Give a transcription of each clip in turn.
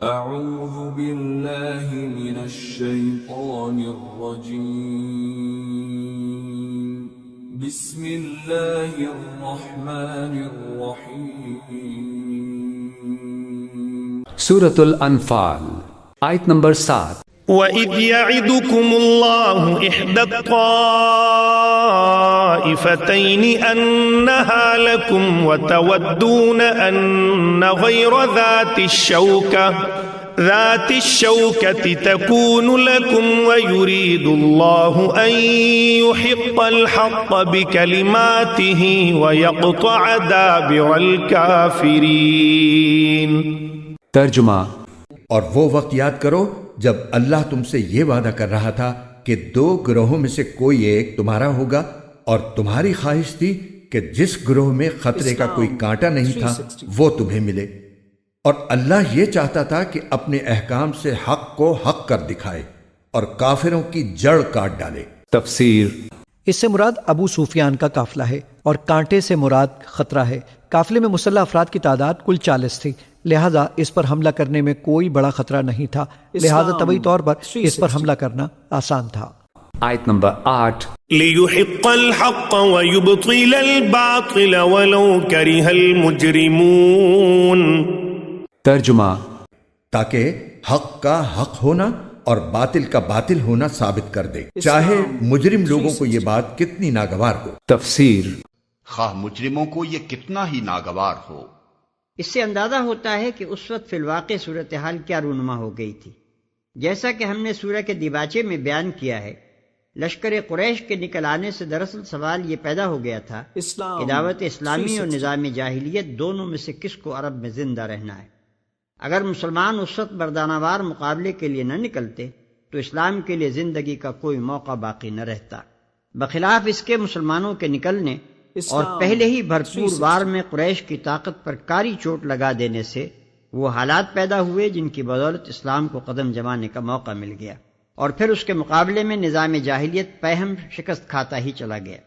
اعوذ باللہ من الشیطان الرجیم بسم اللہ الرحمن الرحیم سورۃ الانفال آیت نمبر 7۔ وَإِذْ يَعِدُكُمُ اللَّهُ إِحْدَى الطَّائِفَتَيْنِ أَنَّهَا لَكُمْ وَتَوَدُّونَ أَنَّ غَيْرَ ذَاتِ الشَّوْكَةِ تَكُونُ لَكُمْ وَيُرِيدُ اللَّهُ أَن يُحِقَّ الْحَقَّ بِكَلِمَاتِهِ وَيَقْطَعَ دَابِرَ الْكَافِرِينَ۔ ترجمہ۔ اور وہ وقت یاد کرو جب اللہ تم سے یہ وعدہ کر رہا تھا کہ دو گروہوں میں سے کوئی ایک تمہارا ہوگا، اور تمہاری خواہش تھی کہ جس گروہ میں خطرے کا کوئی کانٹا نہیں تھا وہ تمہیں ملے، اور اللہ یہ چاہتا تھا کہ اپنے احکام سے حق کو حق کر دکھائے اور کافروں کی جڑ کاٹ ڈالے۔ تفسیر۔ اس سے مراد ابو سفیان کا قافلہ ہے، اور کانٹے سے مراد خطرہ ہے۔ قافلے میں مسلح افراد کی تعداد کل 40 تھی، لہذا اس پر حملہ کرنے میں کوئی بڑا خطرہ نہیں تھا، لہذا طبعی طور پر اس پر حملہ کرنا آسان تھا۔ آیت نمبر 8۔ لِيُحِقَّ الْحَقَّ وَيُبْطِلَ الْبَاطِلَ وَلَوْ كَرِهَ الْمُجْرِمُونَ۔ ترجمہ۔ تاکہ حق کا حق ہونا اور باطل کا باطل ہونا ثابت کر دے، چاہے مجرم لوگوں کو یہ بات کتنی ناگوار ہو۔ تفسیر۔ خواہ مجرموں کو یہ کتنا ہی ناگوار ہو۔ اس سے اندازہ ہوتا ہے کہ اس وقت فی الواقع صورتحال کیا رونما ہو گئی تھی۔ جیسا کہ ہم نے سورہ کے دیباچے میں بیان کیا ہے، لشکر قریش کے نکل آنے سے دراصل سوال یہ پیدا ہو گیا تھا کہ دعوت اسلامی اور نظام جاہلیت دونوں میں سے کس کو عرب میں زندہ رہنا ہے۔ اگر مسلمان اس وقت مردانہ وار مقابلے کے لیے نہ نکلتے تو اسلام کے لیے زندگی کا کوئی موقع باقی نہ رہتا، بخلاف اس کے مسلمانوں کے نکلنے اور پہلے ہی بھرپور وار میں قریش کی طاقت پر کاری چوٹ لگا دینے سے وہ حالات پیدا ہوئے جن کی بدولت اسلام کو قدم جمانے کا موقع مل گیا، اور پھر اس کے مقابلے میں نظام جاہلیت پہم شکست کھاتا ہی چلا گیا۔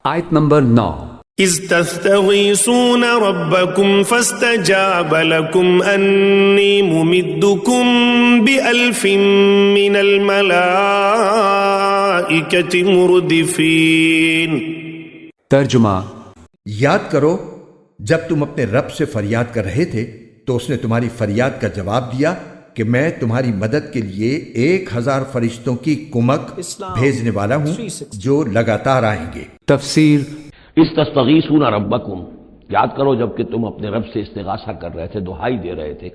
آیت نمبر 9۔ اذ تستغیثون ربکم فاستجاب لکم انی ممدکم بألف من الملائکۃ مردفین۔ ترجمہ۔ یاد کرو جب تم اپنے رب سے فریاد کر رہے تھے تو اس نے تمہاری فریاد کا جواب دیا کہ میں تمہاری مدد کے لیے 1000 فرشتوں کی کمک بھیجنے والا ہوں جو لگاتار آئیں گے۔ تفسیر۔ استستغیثون ربکم، یاد کرو جب کہ تم اپنے رب سے استغاثہ کر رہے تھے، دعائی دے رہے تھے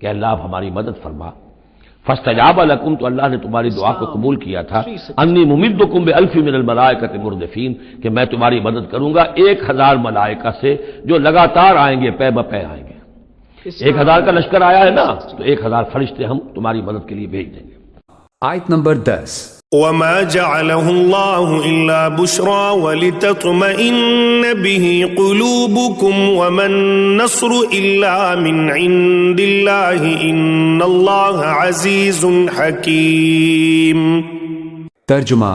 کہ اللہ آپ ہماری مدد فرما۔ فاستجاب لکم، تو اللہ نے تمہاری دعا کو قبول کیا تھا۔ انی ممدکم بألف من الملائکۃ مردفین، کہ میں تمہاری مدد کروں گا 1000 ملائکہ سے جو لگاتار آئیں گے، پے بپے آئیں گے۔ 1000 کا لشکر آیا ہے نا، تو 1000 فرشتے ہم تمہاری مدد کے لیے بھیج دیں گے۔ آیت نمبر 10۔ وما جعله الله إلا بشرى ولتطمئن به قلوبكم وما النصر إلا من عند الله إن الله عزيز حكيم۔ ترجمہ۔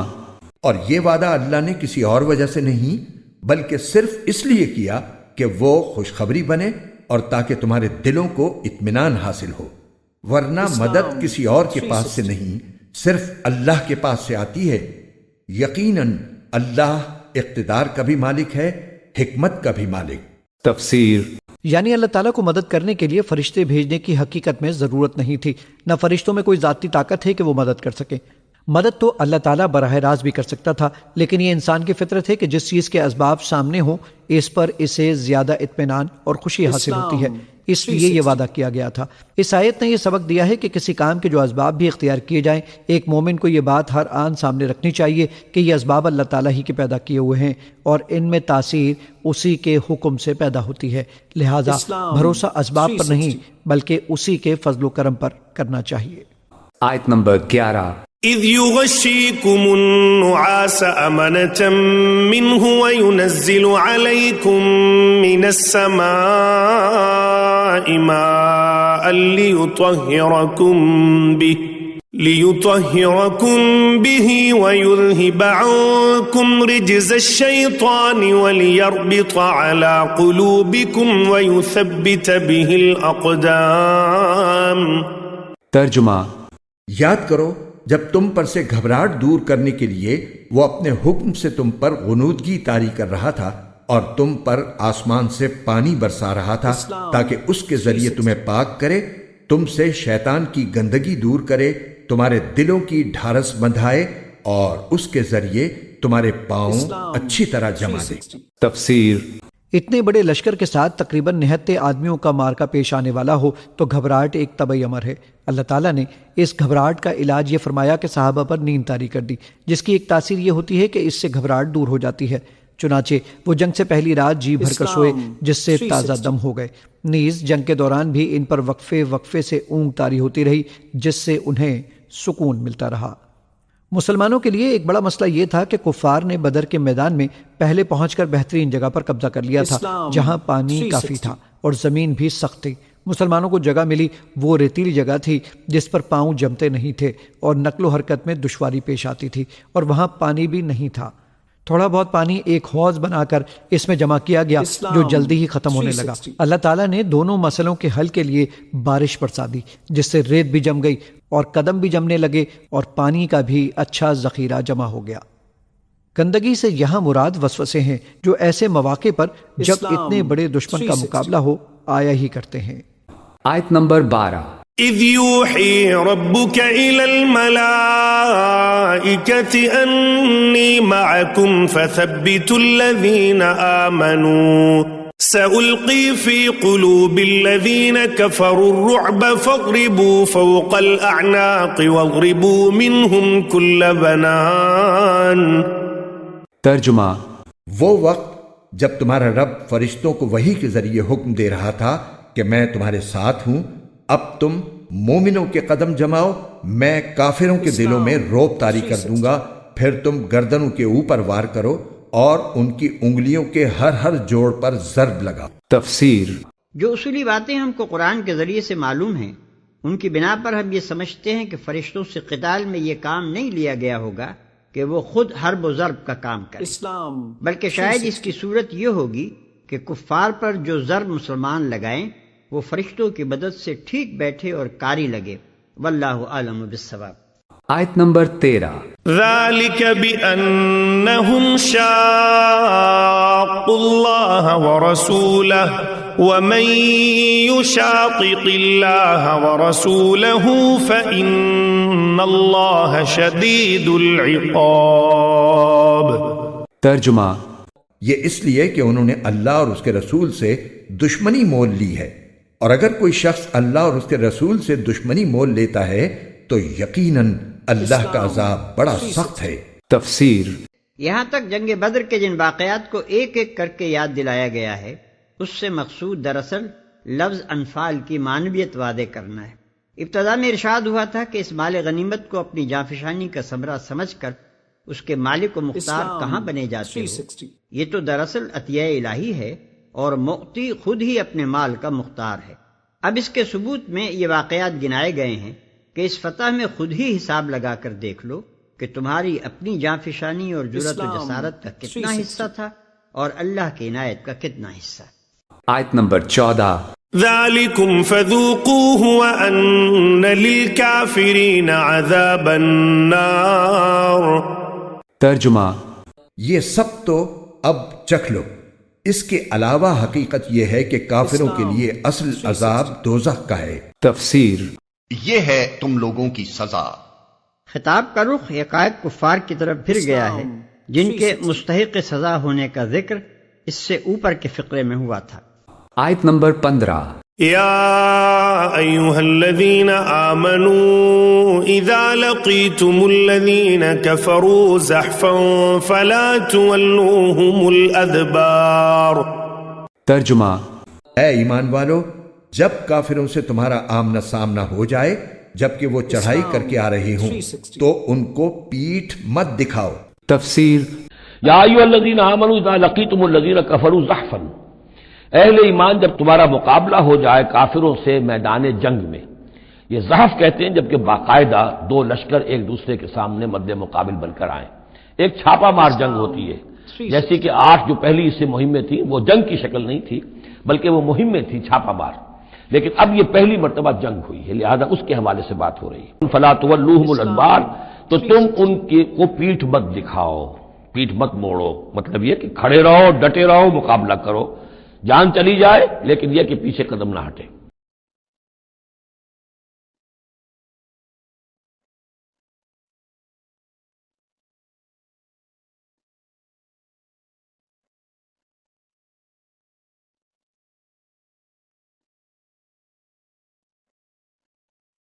اور یہ وعدہ اللہ نے کسی اور وجہ سے نہیں بلکہ صرف اس لیے کیا کہ وہ خوشخبری بنے اور تاکہ تمہارے دلوں کو اطمینان حاصل ہو، ورنہ مدد کسی اور کے پاس سے نہیں، صرف اللہ کے پاس سے آتی ہے۔ یقیناً اللہ اقتدار کا بھی مالک ہے، حکمت کا بھی مالک۔ تفسیر۔ یعنی اللہ تعالیٰ کو مدد کرنے کے لیے فرشتے بھیجنے کی حقیقت میں ضرورت نہیں تھی، نہ فرشتوں میں کوئی ذاتی طاقت ہے کہ وہ مدد کر سکیں۔ مدد تو اللہ تعالیٰ براہ راست بھی کر سکتا تھا، لیکن یہ انسان کی فطرت ہے کہ جس چیز کے اسباب سامنے ہوں اس پر اسے زیادہ اطمینان اور خوشی حاصل ہوتی ہے، اس لیے یہ وعدہ کیا گیا تھا۔ اس آیت نے یہ سبق دیا ہے کہ کسی کام کے جو اسباب بھی اختیار کیے جائیں، ایک مومن کو یہ بات ہر آن سامنے رکھنی چاہیے کہ یہ اسباب اللہ تعالیٰ ہی کے پیدا کیے ہوئے ہیں اور ان میں تاثیر اسی کے حکم سے پیدا ہوتی ہے، لہذا بھروسہ اسباب پر نہیں بلکہ اسی کے فضل و کرم پر کرنا چاہیے۔ آیت نمبر 11۔ اذ يغشيكم النعاس أمنة منه وينزل عليكم من السماء ماء ليطهركم به ليطهركم به ويذهب عنكم رجز الشيطان وليربط على قلوبكم ويثبت به الأقدام. ترجمہ یاد کرو جب تم پر سے گھبراہٹ دور کرنے کے لیے وہ اپنے حکم سے تم پر غنودگی طاری کر رہا تھا اور تم پر آسمان سے پانی برسا رہا تھا تاکہ اس کے ذریعے تمہیں پاک کرے، تم سے شیطان کی گندگی دور کرے، تمہارے دلوں کی ڈھارس بندھائے اور اس کے ذریعے تمہارے پاؤں اچھی طرح جما دے. تفسیر. اتنے بڑے لشکر کے ساتھ تقریباً 79 آدمیوں کا مارکا پیش آنے والا ہو تو گھبراہٹ ایک طبعی امر ہے. اللہ تعالیٰ نے اس گھبراہٹ کا علاج یہ فرمایا کہ صحابہ پر نیند طاری کر دی، جس کی ایک تاثیر یہ ہوتی ہے کہ اس سے گھبراہٹ دور ہو جاتی ہے. چنانچہ وہ جنگ سے پہلی رات جی بھر کر سوئے، جس سے تازہ دم ہو گئے. نیز جنگ کے دوران بھی ان پر وقفے سے اونگ طاری ہوتی رہی، جس سے انہیں سکون ملتا رہا. مسلمانوں کے لیے ایک بڑا مسئلہ یہ تھا کہ کفار نے بدر کے میدان میں پہلے پہنچ کر بہترین جگہ پر قبضہ کر لیا تھا، جہاں پانی کافی تھا اور زمین بھی سخت تھی. مسلمانوں کو جگہ ملی وہ ریتیلی جگہ تھی جس پر پاؤں جمتے نہیں تھے اور نقل و حرکت میں دشواری پیش آتی تھی، اور وہاں پانی بھی نہیں تھا. تھوڑا بہت پانی ایک حوض بنا کر اس میں جمع کیا گیا جو جلدی ہی ختم ہونے لگا. اللہ تعالیٰ نے دونوں مسئلوں کے حل کے لیے بارش برسا دی، جس سے ریت بھی جم گئی اور قدم بھی جمنے لگے اور پانی کا بھی اچھا ذخیرہ جمع ہو گیا. گندگی سے یہاں مراد وسوسے ہیں جو ایسے مواقع پر جب اتنے بڑے دشمن کا مقابلہ ہو آیا ہی کرتے ہیں. آیت نمبر 12. إذ يوحي ربك إلى الملائكة أني معكم فثبتوا الذين آمنوا سألقي في قلوب الذين كفروا الرعب فاضربوا فوق الأعناق واضربوا منهم كل بنان. ترجمہ. وہ وقت جب تمہارا رب فرشتوں کو وحی کے ذریعے حکم دے رہا تھا کہ میں تمہارے ساتھ ہوں، اب تم مومنوں کے قدم جماؤ، میں کافروں کے دلوں میں رعب طاری کر دوں گا، پھر تم گردنوں کے اوپر وار کرو اور ان کی انگلیوں کے ہر جوڑ پر ضرب لگاؤ. تفسیر. جو اصولی باتیں ہم کو قرآن کے ذریعے سے معلوم ہیں، ان کی بنا پر ہم یہ سمجھتے ہیں کہ فرشتوں سے قتال میں یہ کام نہیں لیا گیا ہوگا کہ وہ خود حرب و ضرب کا کام کرے، بلکہ شاید اس کی صورت یہ ہوگی کہ کفار پر جو ضرب مسلمان لگائیں وہ فرشتوں کی مدد سے ٹھیک بیٹھے اور کاری لگے. واللہ اعلم بالصواب. آیت نمبر 13. ذلك بأنهم شاقوا الله ورسوله ومن يشاقق الله ورسوله فإن الله شديد العقاب. ترجمہ. یہ اس لیے کہ انہوں نے اللہ اور اس کے رسول سے دشمنی مول لی ہے، اور اگر کوئی شخص اللہ اور اس کے رسول سے دشمنی مول لیتا ہے تو یقیناً اللہ کا عذاب بڑا سخت ہے. تفسیر. یہاں تک جنگ بدر کے جن واقعات کو ایک ایک کر کے یاد دلایا گیا ہے، اس سے مقصود دراصل لفظ انفال کی معنویت وعدے کرنا ہے. ابتدا میں ارشاد ہوا تھا کہ اس مال غنیمت کو اپنی جانفشانی کا ثمرہ سمجھ کر اس کے مالک و مختار کہاں بنے جاتے ہو. یہ تو دراصل عطیہ الہی ہے اور مؤتی خود ہی اپنے مال کا مختار ہے. اب اس کے ثبوت میں یہ واقعات گنائے گئے ہیں کہ اس فتح میں خود ہی حساب لگا کر دیکھ لو کہ تمہاری اپنی جانفشانی اور جرأت و جسارت کا کتنا حصہ تھا اور اللہ کی عنایت کا کتنا حصہ. آیت نمبر 14. ذلكم فذوقوه وأن للكافرين عذاب النار. ترجمہ. یہ سب تو اب چکھ لو. اس کے علاوہ حقیقت یہ ہے کہ کافروں کے لیے اصل عذاب دوزخ کا ہے. تفسیر. یہ ہے تم لوگوں کی سزا. خطاب کا رخ حقائق کفار کی طرف پھر گیا ہے جن کے مستحق سزا ہونے کا ذکر اس سے اوپر کے فقرے میں ہوا تھا. آیت نمبر 15. يا أيها الذين آمنوا إذا لقيتم الذين كفروا زحفا فلا تولوهم الأدبار. ترجمہ. اے ایمان والو، جب کافروں سے تمہارا آمنا سامنا ہو جائے جبکہ وہ چڑھائی کر کے آ رہے ہوں تو ان کو پیٹھ مت دکھاؤ. تفسیر. یا ایھا الذین آمنوا اذا لقیتم الذین کفروا زحفا، اہل ایمان جب تمہارا مقابلہ ہو جائے کافروں سے میدان جنگ میں، یہ زحف کہتے ہیں جبکہ باقاعدہ دو لشکر ایک دوسرے کے سامنے مد مقابل بن کر آئیں. ایک چھاپا مار جنگ ہوتی ہے، جیسی کہ 8 جو پہلی اس سے مہمیں تھیں وہ جنگ کی شکل نہیں تھی بلکہ وہ مہمیں تھی چھاپا مار، لیکن اب یہ پہلی مرتبہ جنگ ہوئی ہے، لہذا اس کے حوالے سے بات ہو رہی ہے. فلا تولوہم الادبار، تو تم ان کو پیٹھ مت دکھاؤ، پیٹھ مت موڑو، مطلب یہ کہ کھڑے رہو، ڈٹے رہو، مقابلہ کرو، جان چلی جائے لیکن یہ کہ پیچھے قدم نہ ہٹے.